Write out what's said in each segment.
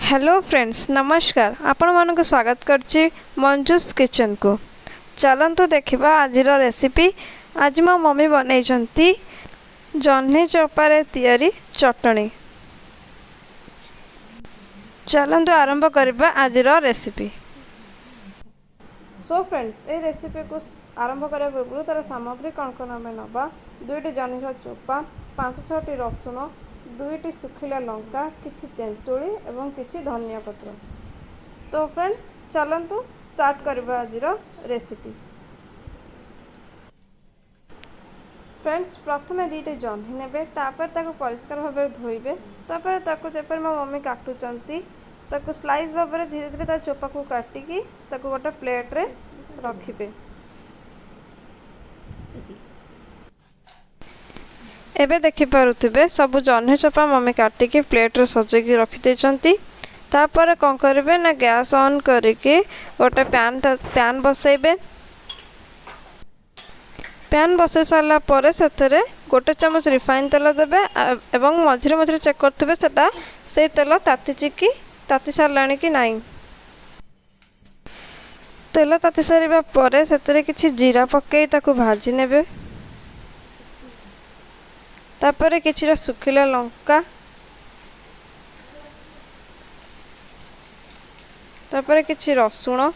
Hello friends नमस्कार आपण मानक स्वागत करछि मंजूस किचन को। चलंतु देखिबा आजिर रेसिपी। आज मो मम्मी बनैछंती जह्नी चोपारे तैयारी चटनी। चलंतु आरंभ करबा आजिर रेसिपी। सो फ्रेंड्स ए रेसिपी को आरंभ करबा पूर्व तार सामग्री कौन कौन आम नवा दुईटी जह्नीर चोपा 5-6टी रसुण 2टी सुखिला लंका किछि तेंतुली एवं किछि धनिया पत्र। तो फ्रेंड्स चलंतु स्टार्ट करबा आजिर रेसिपी। फ्रेंड्स प्रथमे 2टी जह्नी नेबे तापर ताको परिष्कार भाव धोइबे तापर ताको जेपर मो मम्मी काटुचंती ताको स्लाइस भाव धीरे धीरे ता चोपा को काटिकी ताको गोटे प्लेट रे रखिबे। एबे देखि पारुथिबे सब जह्नी चोपा मम्मी काटिकी प्लेट रे सजेकी रखि देचंती। तापर कोन करिवे ना गैस ऑन करिके गोटे पैन बसैबे। पैन बसै सारा पर सेतरे गोटे चामच रिफाइन तेल देबे एवं मझिरे मझिरे चेक करथिबे सेटा से तेल ताती कि ताती सारलाणी कि नाही। तेल ताती सारिबा परे सेतरे किछि जीरा पक्के ताको भाजी नेबे। तापर किछि सुखिला लंका तापर किछि रसुण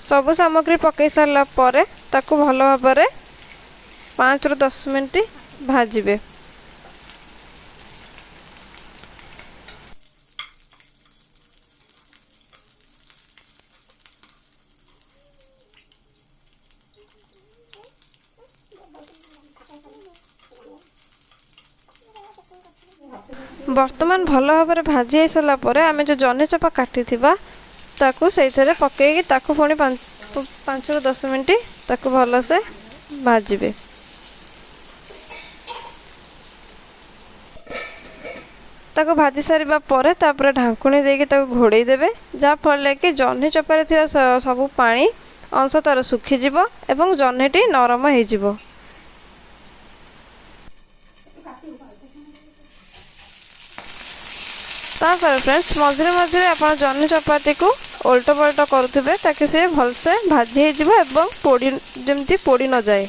सब सामग्री पकई सारा पर ताको भल भाव 5 ରୁ 10 मिनट भाजिबे। बर्तमान भल भाव भाजी सारा पर आम जो जह्नी चोपा काटी ताकू से पकईकी ताकू पुणी 5 ରୁ 10 मिनट ताकू भल से भाजिबे। ताकू भाजी सारिबा परे तापर ढांकुणी देके ताकू घोड़े देबे जा फल कि जह्नी चोपारे थिबा सब पानी अंश तार सुखी जिवो एवं जह्नीटी नरम हो जिवो। तापर फ्रेंड्स मझे मझे आप जह्नी चपाटी को उल्ट पलट करुवे ताकि सी भलसे भाजी हो पोड़ी जमती पोड़ी न जाए।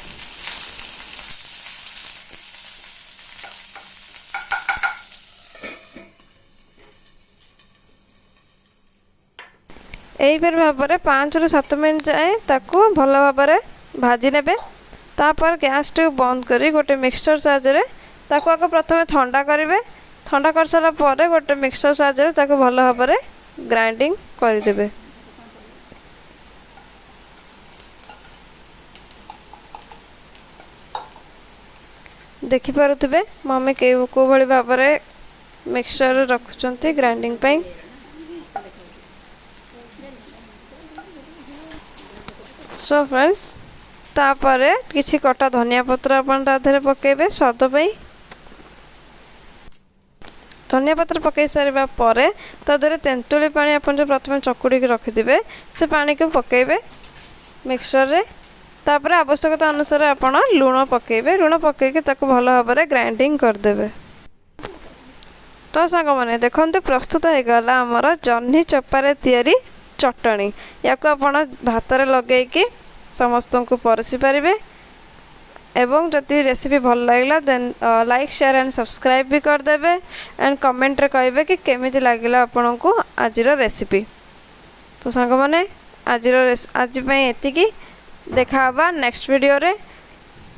यहीपर भाव 5 ରୁ 7 मिनट जाए ताकू भल भाव भाजी नेबे। तापर गैस टी बंद करी गोटे मिक्सचर साहाय्य ताकू आगे प्रथमे ठंडा करेंगे। ठंडा कर सारा पर गोटे मिक्सचर साहाय्य ताकू भल भाव ग्राइंडिंग करदेबे। देखि पारुथिबे मम्मी को भली भाव मिक्सचर रखुचंती ग्राइंडिंग पई। सो फ्रेंड्स तापर किछि कटा धनिया पत्र अपन ताधरे पकेबे स्वाद पई। धनिया पत्र पकई सारिबा परे तादरे तेंतुली पानी अपन जो प्रथम चकुड़ी के रखिदिबे से पानी को पकेबे मिक्सचर रे। तापर आवश्यकता अनुसार आपण लूण पकेबे। लूण पकेके ताको भल भाव ग्राइंडिंग करदेबे। तो सांग माने देखंतु प्रस्तुत हो गला हमर जह्नी चोपारे तैयारी चटनी। याको आपण भात रे लगेकी समस्त को परसी पारिबे एवं जदि रेसिपी भल लागला then like share and subscribe भी कर देबे एंड कमेंट रे कहबे कि केमिति लागला आपनको आजिर रेसिपी। तो सांग माने आज पई एतिकी देखा नेक्स्ट वीडियो रे।